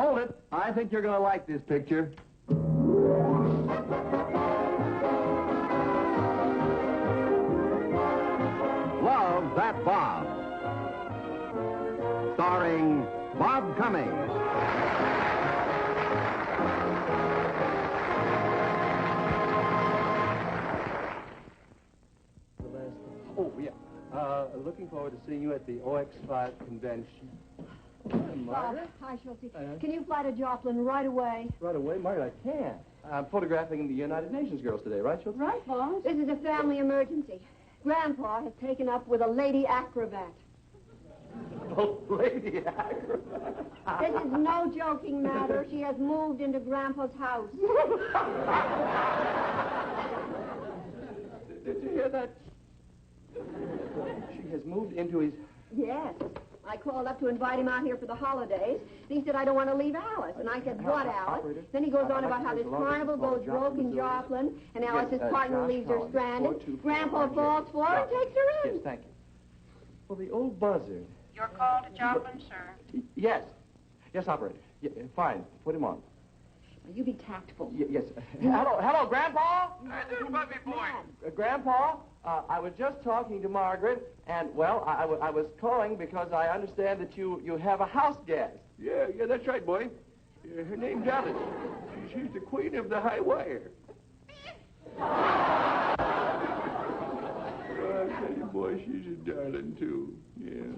Hold it. I think you're going to like this picture. Love That Bob. Starring Bob Cummings. Oh, yeah. Looking forward to seeing you at the OX5 convention. Margaret? Hi, Schulte. Can you fly to Joplin right away? Right away, Margaret, I can't. I'm photographing the United Nations girls today, right, Schultz? Right, boss. This is a family emergency. Grandpa has taken up with a lady acrobat. Oh, lady acrobat. This is no joking matter. She has moved into Grandpa's house. Did you hear that? She has moved into his... Yes. I called up to invite him out here for the holidays. And he said, I don't want to leave Alice. And I said, what, Alice? Operator? Then he goes on about how this carnival goes broke in Joplin, and Alice's partner leaves her stranded. Grandpa falls for her and takes her in. Yes, thank you. Well, the old buzzard. Your call to Joplin, sir. Yes. Yes, operator. Fine. Put him on. You be tactful. Yes. Hello, Grandpa? This puppy boy. Grandpa, I was just talking to Margaret, and, well, I was calling because I understand that you have a house guest. Yeah, that's right, boy. Her name's Alice. She's the queen of the high wire. I tell you, boy, she's a darling, too. Yeah.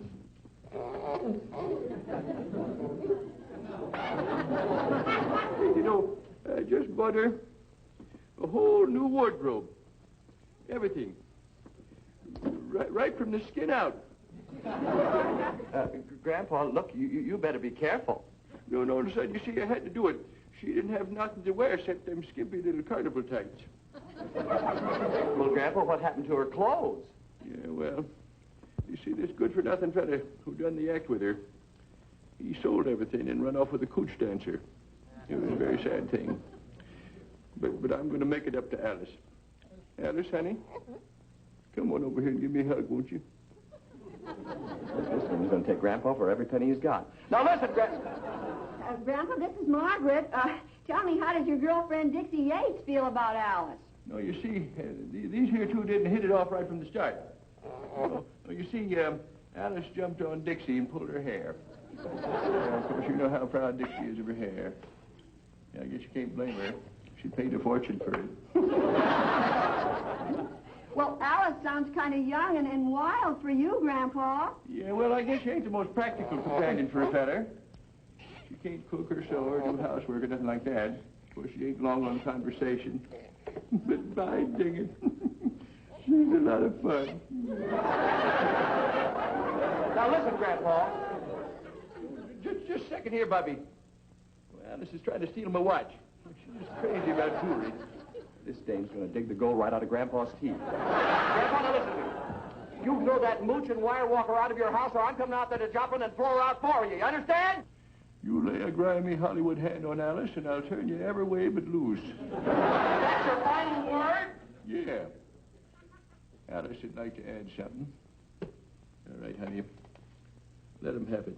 You know, I just bought her a whole new wardrobe. Everything. Right from the skin out. Grandpa, look, you better be careful. No, son, you see, I had to do it. She didn't have nothing to wear except them skimpy little carnival tights. Well, Grandpa, what happened to her clothes? Yeah, well, you see, this good-for-nothing fella who done the act with her, he sold everything and run off with a cooch dancer. It was a very sad thing. But I'm going to make it up to Alice. Alice, honey, come on over here and give me a hug, won't you? This one's going to take Grandpa for every penny he's got. Now, listen, Grandpa, this is Margaret. Tell me, how does your girlfriend Dixie Yates feel about Alice? No, you see, these here two didn't hit it off right from the start. No, you see, Alice jumped on Dixie and pulled her hair. Of course, you know how proud Dixie is of her hair. Yeah, I guess you can't blame her. She paid a fortune for it. Well, Alice sounds kind of young and wild for you, Grandpa. Yeah, well, I guess she ain't the most practical companion for a feller. She can't cook or sew or do housework or nothing like that. Of course, she ain't long on conversation. But by dang it, she's a lot of fun. Now, listen, Grandpa. Just a second here, Bubby. Well, Alice is trying to steal my watch. She's crazy about jewelry. This dame's going to dig the gold right out of Grandpa's teeth. Grandpa, now listen to me. You know that mooch and wire walker out of your house, or I'm coming out there to Joplin and throw her out for you. You understand? You lay a grimy Hollywood hand on Alice, and I'll turn you every way but loose. That's your final word? Yeah. Alice would like to add something. All right, honey. Let him have it.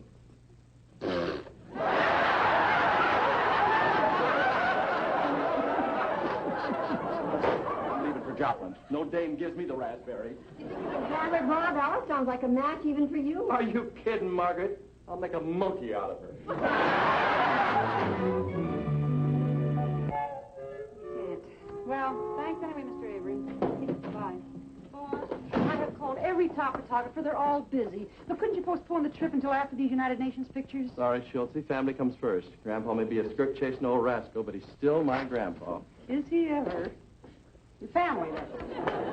Leave it for Joplin. No dame gives me the raspberry. Grandpa, Bob, Alice sounds like a match even for you. Are you kidding, Margaret? I'll make a monkey out of her. Well, thanks anyway, Mr. Avery. Bye. I have called every top photographer. They're all busy. But couldn't you postpone the trip until after these United Nations pictures? Sorry, Schultze. Family comes first. Grandpa may be a skirt-chasing old rascal, but he's still my grandpa. Is he ever? Your family, then.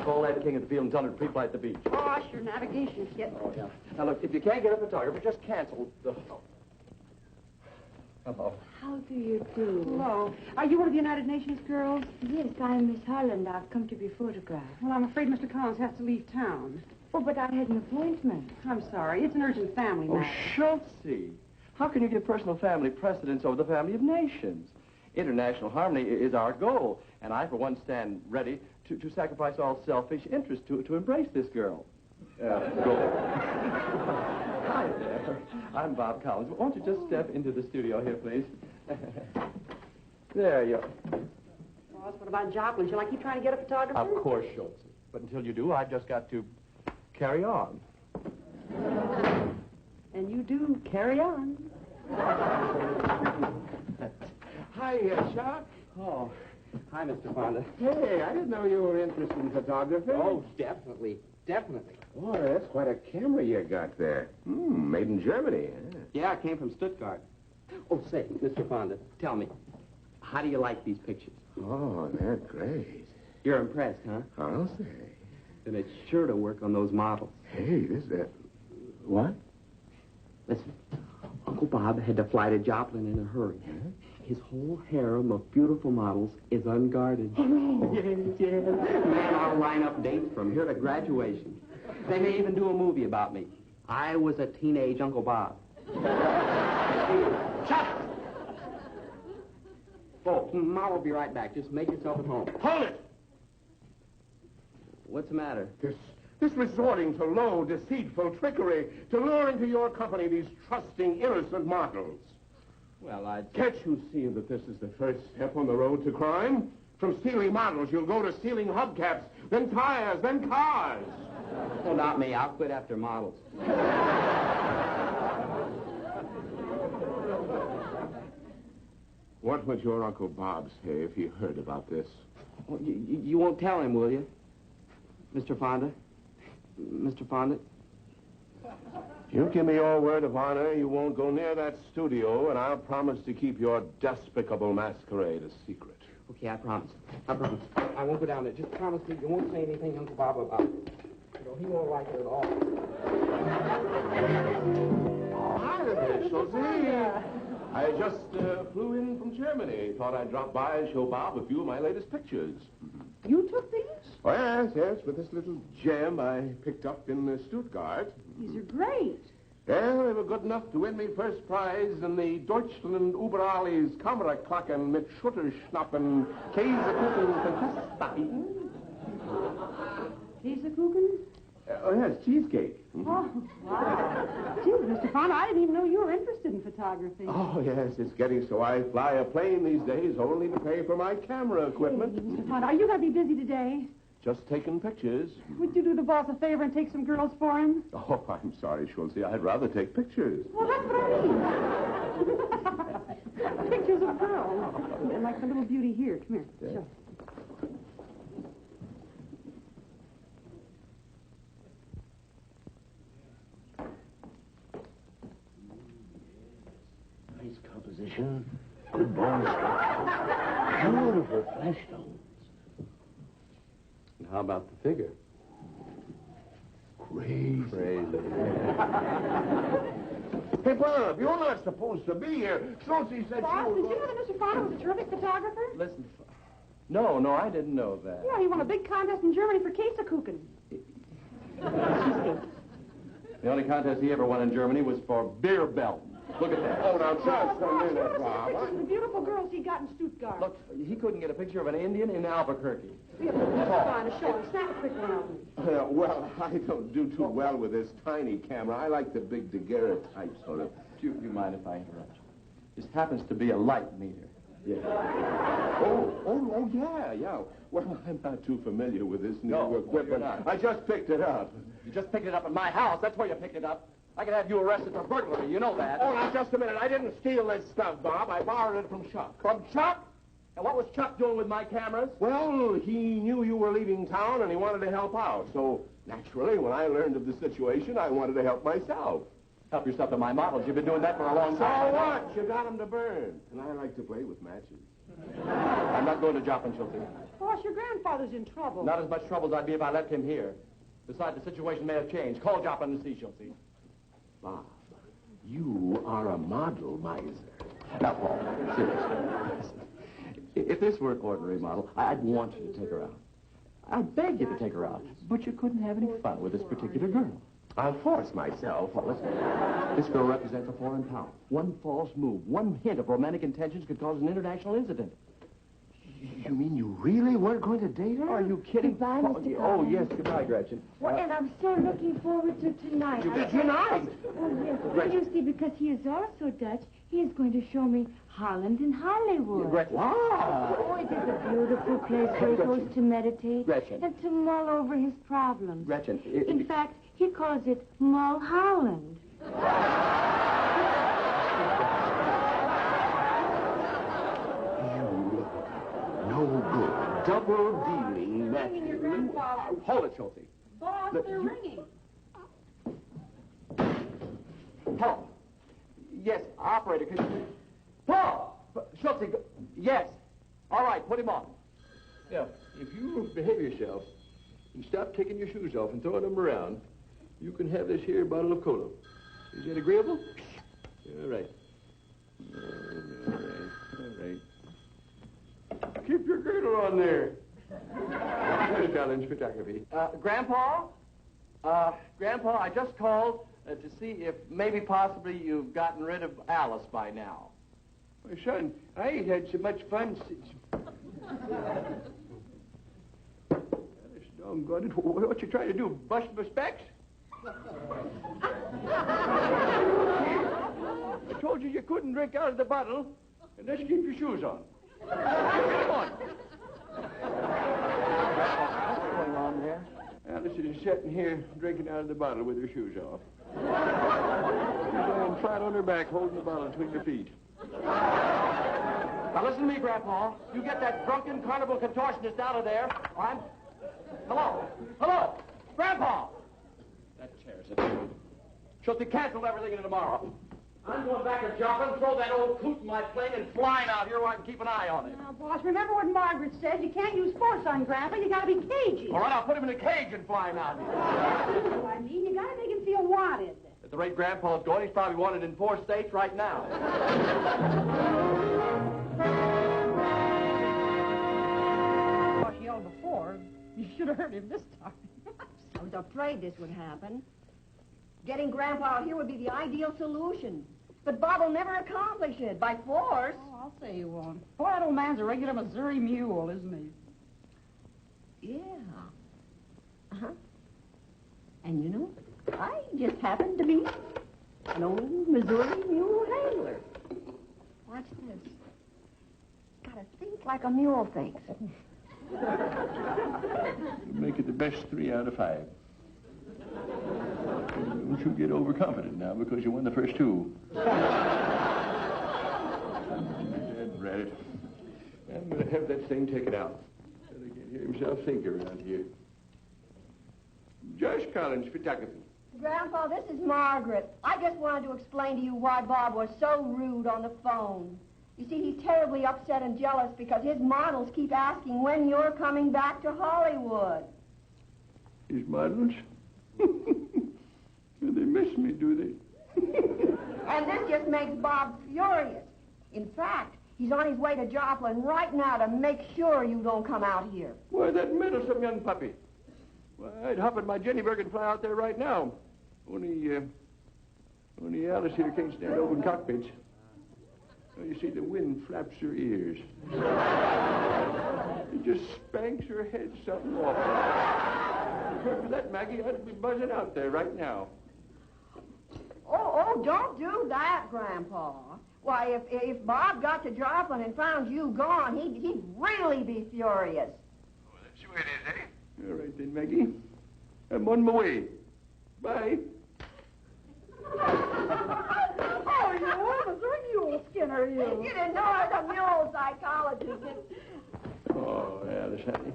Call that king at the field and tell him to pre-flight the beach. Gosh, your navigation's getting... Oh, yeah. Now, look, if you can't get a photographer, just cancel the... Hello. How do you do? Hello. Are you one of the United Nations girls? Yes, I'm Miss Holland. I've come to be photographed. Well, I'm afraid Mr. Collins has to leave town. Oh, but I had an appointment. I'm sorry. It's an urgent family Oh, matter. Schultze. How can you give personal family precedence over the family of nations? International harmony is our goal, and I, for one, stand ready to sacrifice all selfish interest to embrace this girl. Go. Hi there. I'm Bob Collins. Won't you just step into the studio here, please? There you are. Boss, what about Joplin? Shall I keep trying to get a photographer? Of course, Schultz. But until you do, I've just got to carry on. And you do carry on. Hi, Chuck. Oh, hi, Mr. Fonda. Hey, I didn't know you were interested in photography. Oh, definitely. Definitely. Boy, that's quite a camera you got there. Made in Germany, huh? Yeah, I came from Stuttgart. Oh, say, Mr. Fonda, tell me, how do you like these pictures? Oh, they're great. You're impressed, huh? I'll say. Then it's sure to work on those models. Hey, what? Listen, Uncle Bob had to fly to Joplin in a hurry. Huh? His whole harem of beautiful models is unguarded. Yes. Man, I'll line up dates from here to graduation. They may even do a movie about me. I was a teenage Uncle Bob. Shut! Oh, Ma will be right back. Just make yourself at home. Hold it! What's the matter? This resorting to low, deceitful trickery to lure into your company these trusting, innocent models. Well, Can't you see that this is the first step on the road to crime? From stealing models, you'll go to stealing hubcaps, then tires, then cars. Well, not me. I'll quit after models. What would your Uncle Bob say if he heard about this? Well, you won't tell him, will you? Mr. Fonda? Mr. Fonda? You give me your word of honor you won't go near that studio, and I'll promise to keep your despicable masquerade a secret. Okay, I promise. I promise. I won't go down there. Just promise me you won't say anything to Uncle Bob about it. You know, he won't like it at all. Hi there, Schultze. I just flew in from Germany. Thought I'd drop by and show Bob a few of my latest pictures. You took these? Oh, yes, with this little gem I picked up in Stuttgart. These are great. Well, they were good enough to win me first prize in the Deutschland über alles Kameraklacken mit Schutterschnappen Käsekuchen Contest. Käsekuchen? Oh, yes, cheesecake. Oh, wow. Gee, Mr. Fonda, I didn't even know you were interested in photography. Oh, yes, it's getting so I fly a plane these days only to pay for my camera equipment. Hey, Mr. Fonda, are you going to be busy today? Just taking pictures. Would you do the boss a favor and take some girls for him? Oh, I'm sorry, Schultze. I'd rather take pictures. Well, that's what I mean. Pictures of girls. Like the little beauty here. Come here. Yeah. Show. Nice composition, good bone structure, beautiful flesh tones. And how about the figure? Crazy. Hey, Bob, you're not supposed to be here. Schultze said Boss, you did were... you know that Mr. Fonda was a terrific photographer? Listen. No, I didn't know that. Yeah, he won a big contest in Germany for Käsekuchen. The only contest he ever won in Germany was for beer belt. Look at that. Oh, now, just a Boss, minute, show us Bob. the pictures of the beautiful girls he got in Stuttgart. Look, he couldn't get a picture of an Indian in Albuquerque. Here, Mr. Fonda, show him. Snap a quick one of them. Well, I don't do too well with this tiny camera. I like the big daguerreotype sort of. Do you mind if I interrupt you? This happens to be a light meter. Yeah. Yeah. Well, I'm not too familiar with this new No, equipment. you're not. I just picked it up. You just picked it up at my house. That's where you picked it up. I could have you arrested for burglary. You know that. Oh, now, just a minute. I didn't steal this stuff, Bob. I borrowed it from Chuck. From Chuck? And what was Chuck doing with my cameras? Well, he knew you were leaving town, and he wanted to help out. So, naturally, when I learned of the situation, I wanted to help myself. Help yourself to my models. You've been doing that for a long So time. what? You got them to burn. And I like to play with matches. I'm not going to Joplin, Schultze. Boss, your grandfather's in trouble. Not as much trouble as I'd be if I left him here. Besides, the situation may have changed. Call Joplin and see, Schultze. Bob, you are a model miser. Now, Paul, seriously. If this were an ordinary model, I'd want you to take her out. I'd beg you to take her out. But you couldn't have any fun with this particular girl. I'll force myself. Well, listen. This girl represents a foreign power. One false move, one hint of romantic intentions could cause an international incident. You mean you really weren't going to date her? Are you kidding? Goodbye, Mr. Oh, Cummings. yes, goodbye, Gretchen. Well, and I'm so looking forward to tonight. Tonight? Oh, yes. Well, you see, because he is also Dutch, he is going to show me Holland and Hollywood. Gretchen. Wow. Oh, it is a beautiful place where he goes to meditate Gretchen. and to mull over his problems. Gretchen. In fact, he calls it Mulholland. No good. Double-dealing Ringing your grandfather. Hold it, Schultze. Boss, they're ringing. Paul. Yes, operator, could you... Paul! Schultze, yes. All right, put him on. Now, if you behave yourself and stop taking your shoes off and throwing them around, you can have this here bottle of cola. Is that agreeable? All right. All right. Keep your girdle on there. Yes, Collins, photography. Grandpa? Grandpa, I just called to see if maybe possibly you've gotten rid of Alice by now. My son, I ain't had so much fun since... Alice, doggone it. What you trying to do, bust my specs? I told you you couldn't drink out of the bottle unless you keep your shoes on. Come on. What's going on there? Alice is sitting here drinking out of the bottle with her shoes off. She's laying flat on her back, holding the bottle between her feet. Now listen to me, Grandpa. You get that drunken carnival contortionist out of there. I'm... Hello? Hello? Grandpa! That chair's a... Schultze, cancel everything into tomorrow. I'm going back to Joplin, throw that old coot in my plane, and flying out here where I can keep an eye on it. Now, boss, remember what Margaret said. You can't use force on Grandpa. You gotta be cagey. All right, I'll put him in a cage and fly him out here. I mean, you gotta make him feel wanted. At the rate Grandpa's going, he's probably wanted in 4 states right now. Boss yelled before. You should have heard him this time. I was afraid this would happen. Getting Grandpa out here would be the ideal solution. But Bob will never accomplish it by force. Oh, I'll say you won't. Boy, that old man's a regular Missouri mule, isn't he? Yeah. Uh-huh. And you know, I just happen to be an old Missouri mule handler. Watch this. Gotta think like a mule thinks. Make it the best 3 out of 5. Don't you get overconfident now because you won the first 2. Dead rabbit. I'm going to have that thing taken out so they can hear himself think around here. Josh Collins, photography. Grandpa, this is Margaret. I just wanted to explain to you why Bob was so rude on the phone. You see, he's terribly upset and jealous because his models keep asking when you're coming back to Hollywood. His models? They miss me, do they? And this just makes Bob furious. In fact, he's on his way to Joplin right now to make sure you don't come out here. Why, that meddlesome young puppy. Why, I'd hop in my Jennyberg and fly out there right now. Only Alice here can't stand open cockpits. Well, you see, the wind flaps her ears. It just spanks her head something awful. For that, Maggie, I'd be buzzing out there right now. Oh, don't do that, Grandpa. Why, if Bob got to Joplin and found you gone, he'd really be furious. Oh, that's the way it is, eh? All right then, Maggie. I'm on my way. Bye. Oh, you are a mule skinner, you. You didn't know I was a mule psychologist. Oh, Alice, honey.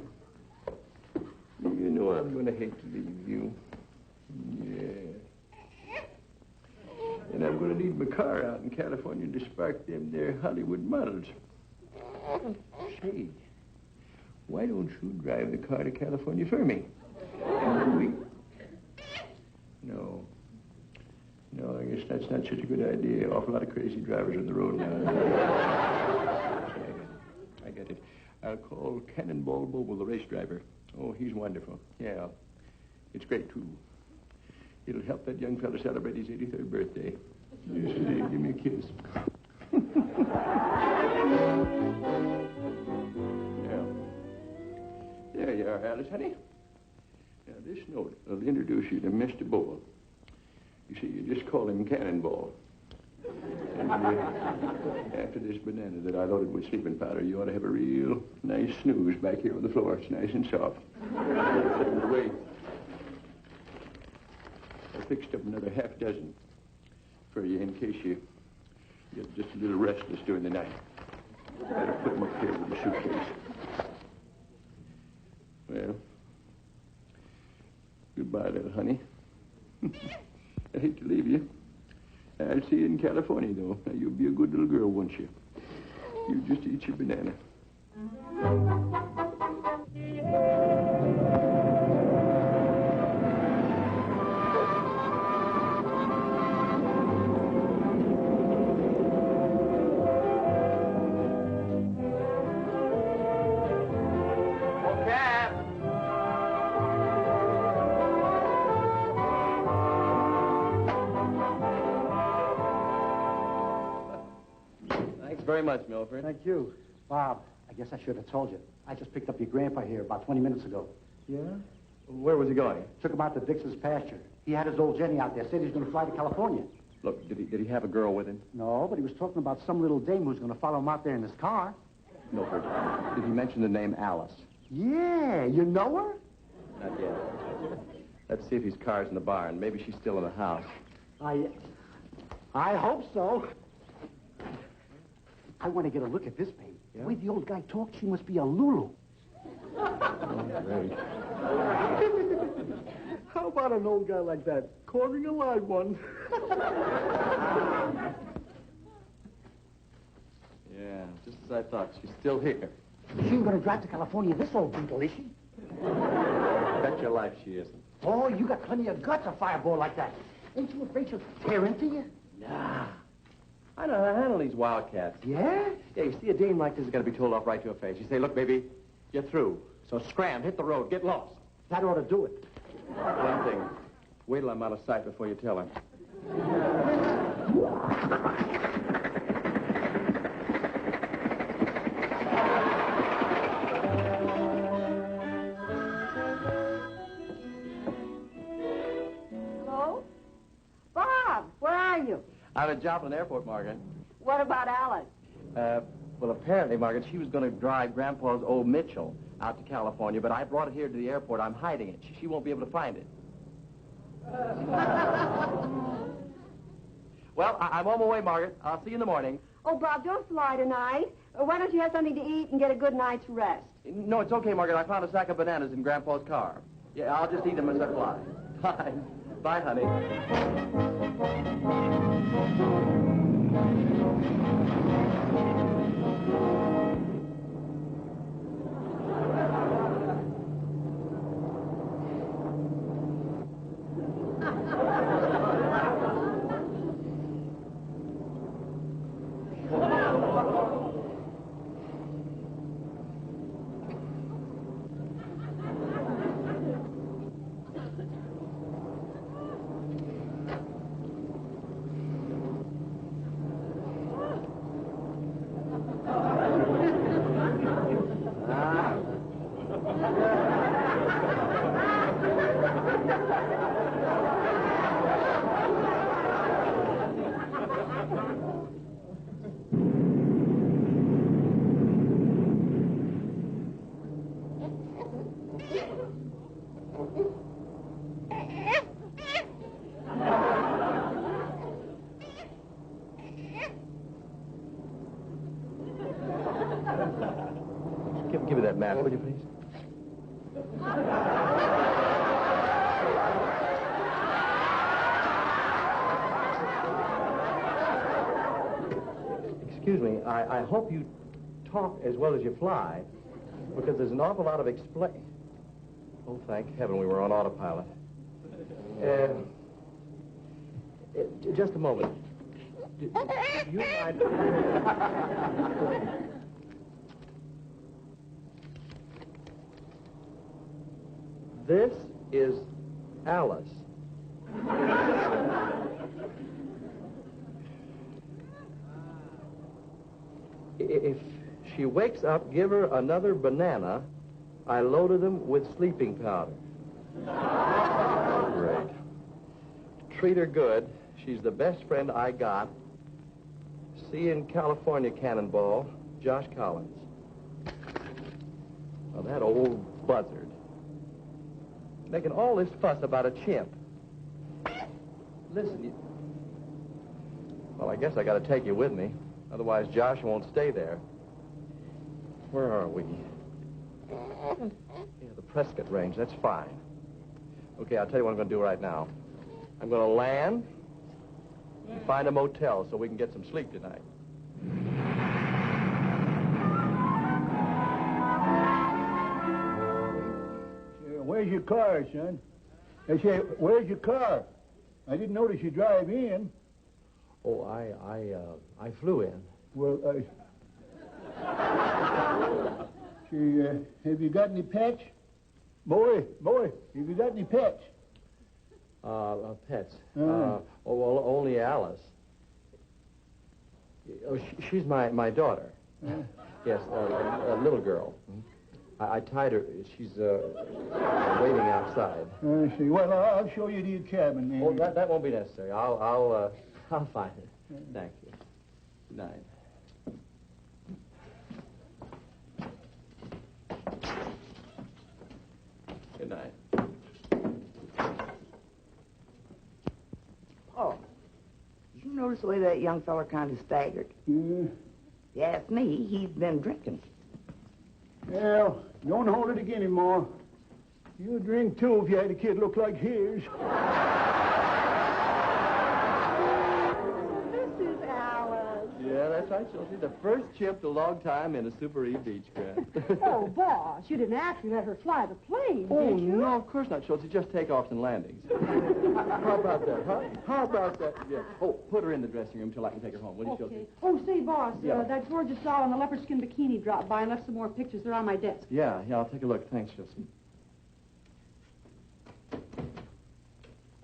You know I'm going to hate to leave you. Yeah. And I'm going to need my car out in California to spark them there Hollywood models. Say, why don't you drive the car to California for me? No. No, I guess that's not such a good idea. Awful lot of crazy drivers on the road now. I get it. I'll call Cannonball Boble, the race driver. Oh, he's wonderful. Yeah. It's great, too. It'll help that young fellow celebrate his 83rd birthday. Yes, it is. Give me a kiss. Alice, honey. Now, this note will introduce you to Mr. Bull. You see, you just call him Cannonball. And after this banana that I loaded with sleeping powder, you ought to have a real nice snooze back here on the floor. It's nice and soft. By the way, I fixed up another half dozen for you in case you get just a little restless during the night. Better put them up here with the suitcase. Well, goodbye, little honey. I hate to leave you. I'll see you in California, though. Now, you'll be a good little girl, won't you? You just eat your banana. Very much, Milford. Thank you. Bob, I guess I should have told you. I just picked up your grandpa here about 20 minutes ago. Yeah? Where was he going? Took him out to Dixon's pasture. He had his old Jenny out there, said he was going to fly to California. Look, did he have a girl with him? No, but he was talking about some little dame who's going to follow him out there in his car. Milford, did he mention the name Alice? Yeah, you know her? Not yet. Let's see if his car's in the barn. Maybe she's still in the house. I hope so. I want to get a look at this babe. Yeah? The way the old guy talks, she must be a Lulu. Great. How about an old guy like that cornering a live one? Yeah, just as I thought. She's still here. She ain't going to drive to California this old beetle, is she? Bet your life she isn't. Oh, you got plenty of guts, a fireball like that. Ain't you afraid she'll tear into you? Nah. I know how to handle these wildcats. Yeah? Yeah, you see, a dame like this is going to be told off right to her face. You say, look, baby, you're through. So scram, hit the road, get lost. That ought to do it. One thing. Wait till I'm out of sight before you tell her. Hello? Bob, where are you? I'm at Joplin Airport, Margaret. What about Alice? Well, apparently, Margaret, she was going to drive Grandpa's old Mitchell out to California, but I brought it here to the airport. I'm hiding it. She won't be able to find it. Well, I'm on my way, Margaret. I'll see you in the morning. Oh, Bob, don't fly tonight. Why don't you have something to eat and get a good night's rest? No, it's okay, Margaret. I found a sack of bananas in Grandpa's car. Yeah, I'll just eat them as I fly. Bye. Bye, honey. Give me that map, will you, please? Excuse me, I hope you talk as well as you fly, because there's an awful lot of Oh, thank heaven we were on autopilot. Just a moment. Do you mind... This is Alice. If she wakes up, give her another banana I loaded them with sleeping powder. Great. Treat her good. She's the best friend I got. See you in California, Cannonball. Josh Collins. Oh, that old buzzard. Making all this fuss about a chimp. Listen, Well, I guess I gotta take you with me. Otherwise, Josh won't stay there. Where are we? Yeah, the Prescott Range. That's fine. Okay, I'll tell you what I'm gonna do right now. I'm gonna land and find a motel so we can get some sleep tonight. Where's your car, son? I say, where's your car? I didn't notice you drive in. Oh, I flew in. Well, see, have you got any pets? Boy, have you got any pets? Pets. Well, only Alice. Oh, she's my daughter. Yes, a little girl. I tied her. She's waiting outside. I see. Well, I'll show you the cabin. Oh, that won't be necessary. I'll find it. Thank you. Good night. Good night. Oh, did you notice the way that young fella kind of staggered? If you ask me, he's been drinking. Well, don't hold it against him, Ma. You'd drink, too, if you had a kid look like his. This is Alice. Yeah, that's right, Chelsea. The first chip in a long time in a Super E Beechcraft. Oh, boss, you didn't actually let her fly the plane, Oh, did you? no, of course not, Chelsea. Just takeoffs and landings. How about that, huh? How about that? Yeah. Oh, put her in the dressing room till I can take her home, will you, Chelsea? Okay. Oh, say, boss, Yeah. that gorgeous doll in the leopard skin bikini dropped by and left some more pictures. They're on my desk. Yeah, I'll take a look. Thanks, Chelsea.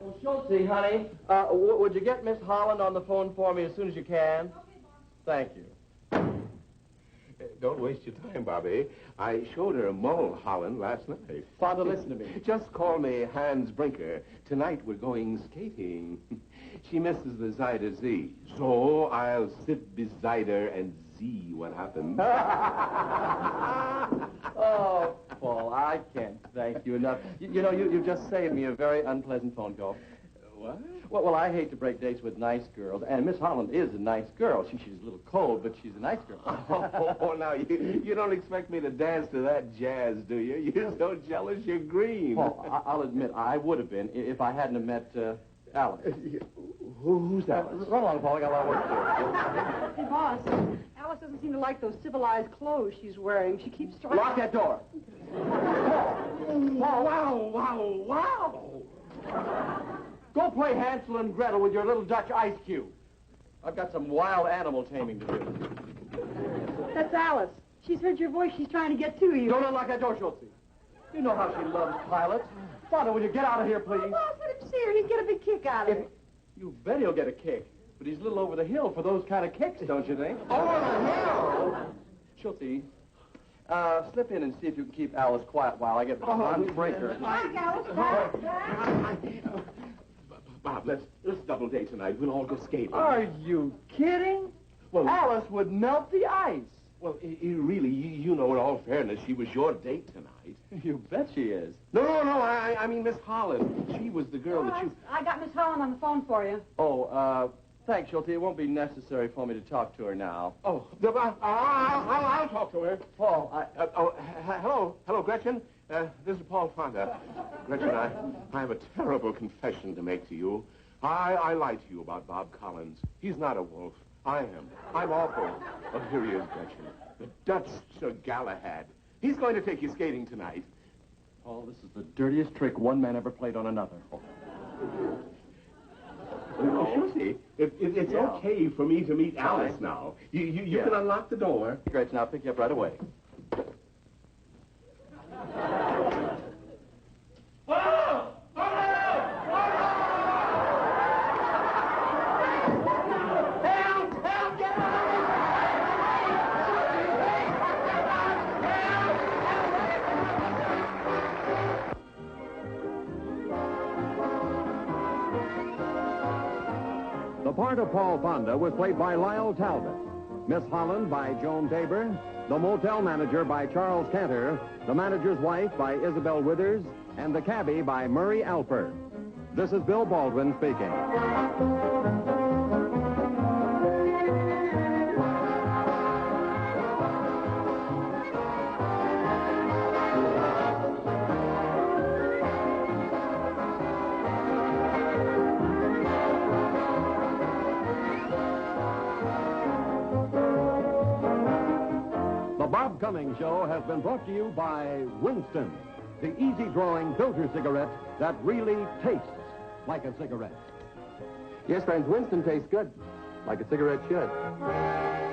Oh, Chelsea, honey, would you get Miss Holland on the phone for me as soon as you can? Okay, boss. Thank you. Don't waste your time, Bobby. I showed her Mulholland last night. Father, listen to me. Just call me Hans Brinker. Tonight we're going skating. She misses the Zyder Z. So I'll sit beside her and see what happens. Oh, Paul, I can't thank you enough. You know, you've just saved me a very unpleasant phone call. What? Well, I hate to break dates with nice girls, and Miss Holland is a nice girl. She's a little cold, but she's a nice girl. Oh, now, you don't expect me to dance to that jazz, do you? You're so jealous, you're green. Paul, I'll admit, I would have been if I hadn't have met Alice. Who's Alice? Run along, Paul. I got a lot of work to do. Hey, boss, Alice doesn't seem to like those civilized clothes she's wearing. She keeps trying... Lock that door. Wow. Go play Hansel and Gretel with your little Dutch ice cube. I've got some wild animal taming to do. That's Alice. She's heard your voice. She's trying to get to you. Don't unlock that door, Schultze. You know how she loves pilots. Father, will you get out of here, please? Oh, boss, let him see her. He'd get a big kick out of it. You bet he'll get a kick. But he's a little over the hill for those kind of kicks, don't you think? Over the hill? Schultze, slip in and see if you can keep Alice quiet while I get Hans Brinker. Back, Alice. Back. Bob, let's double date tonight. We'll all go skating. Are you kidding? Well, Alice would melt the ice. Well, really, you know, in all fairness, she was your date tonight. You bet she is. No, I mean Miss Holland. She was the girl that you... I got Miss Holland on the phone for you. Oh, thanks, Schultze. It won't be necessary for me to talk to her now. Oh, I'll talk to her. Paul, Hello, Gretchen. This is Paul Fonda. Gretchen, I have a terrible confession to make to you. I lied to you about Bob Collins. He's not a wolf. I am. I'm awful. Oh, here he is, Gretchen. The Dutch Sir Galahad. He's going to take you skating tonight. Paul, this is the dirtiest trick one man ever played on another. Lucy, it's okay for me to meet Alice now. You can unlock the door. Gretchen, I'll pick you up right away. The part of Paul Fonda was played by Lyle Talbot. Miss Holland by Joan Tabor. The motel manager by Charles Cantor. The manager's wife by Isabel Withers. And the cabbie by Murray Alper. This is Bill Baldwin speaking. The Bob Cummings Show has been brought to you by Winston, the easy-drawing filter cigarette that really tastes like a cigarette. Yes, friends, Winston tastes good, like a cigarette should.